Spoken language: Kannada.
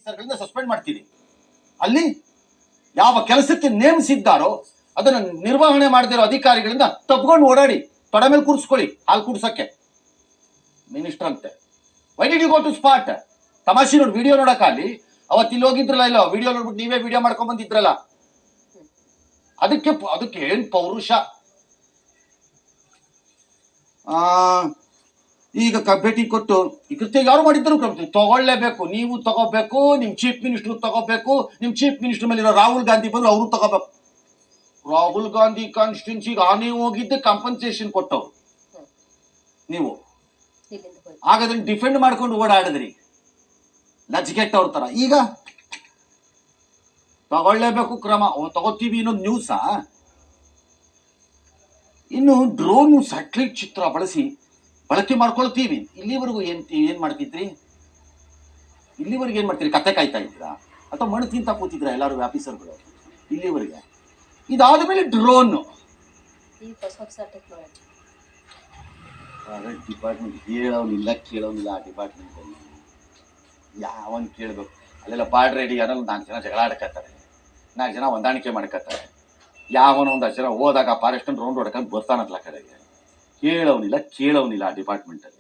ಆಫೀಸರ್ಗಳಿಂದ ಸಸ್ಪೆಂಡ್ ಮಾಡ್ತೀರಿ. ಅಲ್ಲಿ ಯಾವ ಕೆಲಸಕ್ಕೆ ನೇಮಿಸಿದ್ದಾರೋ ಅದನ್ನ ನಿರ್ವಹಣೆ ಮಾಡದಿರೋ ಅಧಿಕಾರಿಗಳಿಂದ ತಪ್ಕೊಂಡು ಓಡಾಡಿ ತೊಡೆ ಮೇಲೆ ಕೂರಿಸ್ಕೊಳ್ಳಿ ಹಾಲು ಕೂಡ್ಸಕ್ಕೆ. ಮಿನಿಸ್ಟರ್ ಅಂತೆ. Why did you go to spot? ತಮಾಷೆ ನೋಡಿ, ವಿಡಿಯೋ ನೋಡಕ್ಕಾಗಲಿ. ಅವತ್ತು ಇಲ್ಲಿ ಹೋಗಿದ್ರಲ್ಲ, ಇಲ್ಲ ವಿಡಿಯೋ ನೋಡ್ಬಿಟ್ಟು ನೀವೇ ವಿಡಿಯೋ ಮಾಡ್ಕೊಂಡ್ ಬಂದಿದ್ರಲ್ಲ, ಅದಕ್ಕೆ ಏನ್ ಪೌರುಷ. ಈಗ ಭೇಟಿ ಕೊಟ್ಟು ಈ ಕೃತ್ಯ ಯಾರು ಮಾಡಿದ್ರು ತಗೊಳ್ಳೇಬೇಕು, ನೀವು ತಗೋಬೇಕು, ನಿಮ್ ಚೀಫ್ ಮಿನಿಸ್ಟರ್ ತಗೋಬೇಕು, ನಿಮ್ ಚೀಫ್ ಮಿನಿಸ್ಟರ್ ಮೇಲೆ ರಾಹುಲ್ ಗಾಂಧಿ ಬಂದ್ರು ಅವರು ತಗೋಬೇಕು. ರಾಹುಲ್ ಗಾಂಧಿ ಕಾನ್ಸ್ಟಿಟ್ಯೂನ್ಸಿಗೆ ನೀವು ಹೋಗಿದ್ದೆ ಕಾಂಪನ್ಸೇಷನ್ ಕೊಟ್ಟವ್ರು ನೀವು. ಆಗ ಅದನ್ನ ಡಿಫೆಂಡ್ ಮಾಡ್ಕೊಂಡು ಓಡಾಡಿದ್ರಿ ಲಜ್ಗೆಟ್ಟವ್ರ ತರ. ಈಗ ತಗೊಳ್ಳೇಬೇಕು ಕ್ರಮ, ತಗೋತೀವಿ ಇನ್ನೊಂದು ನ್ಯೂಸಾ. ಇನ್ನು ಡ್ರೋನ್ ಸ್ಯಾಟಲೈಟ್ ಚಿತ್ರ ಬಳಕೆ ಮಾಡ್ಕೊಳ್ತೀವಿ. ಇಲ್ಲಿವರೆಗೂ ಏನ್ ಮಾಡ್ತಿದ್ರಿ? ಇಲ್ಲಿವರೆಗೆ ಏನ್ ಮಾಡ್ತೀರಿ? ಕತೆ ಕಾಯ್ತಾ ಇದ್ರಾ ಅಥವಾ ಮಣ್ಣು ತಿಂತ ಕೂತಿದ್ರ ಎಲ್ಲಾರು ಆಫೀಸರ್ಗಳು ಇಲ್ಲಿವರೆಗೆ? ಇದಾದ ಮೇಲೆ ಡ್ರೋನ್ ಡಿಪಾರ್ಟ್ಮೆಂಟ್ ಹೇಳೋನಿಲ್ಲ ಕೇಳೋನಿಲ್ಲ. ಆ ಡಿಪಾರ್ಟ್ಮೆಂಟ್ ಅಲ್ಲಿ ಯಾವನ್ ಕೇಳ್ಬೇಕು? ಅಲ್ಲೆಲ್ಲ ಬಾರ್ಡ್ ರೆಡಿ ಅನ್ನೋದು 4 ಜನ ಜಗಳ ಆಡ್ಕತ್ತಾರೆ, 4 ಜನ ಹೊಂದಾಣಿಕೆ ಮಾಡ್ಕತ್ತಾರೆ. ಯಾವನೋ 10 ಜನ ಹೋದಾಗ ಫಾರೆಸ್ಟ್ ರೌಂಡ್ ಹೊಡ್ಕೊಂಡು ಬರ್ತಾನತ್ಲ ಕಡೆಗೆ. ಕೇಳೋನಿಲ್ಲ ಕೇಳೋನಿಲ್ಲ ಆ ಡಿಪಾರ್ಟ್ಮೆಂಟ್ ಅಲ್ಲಿ.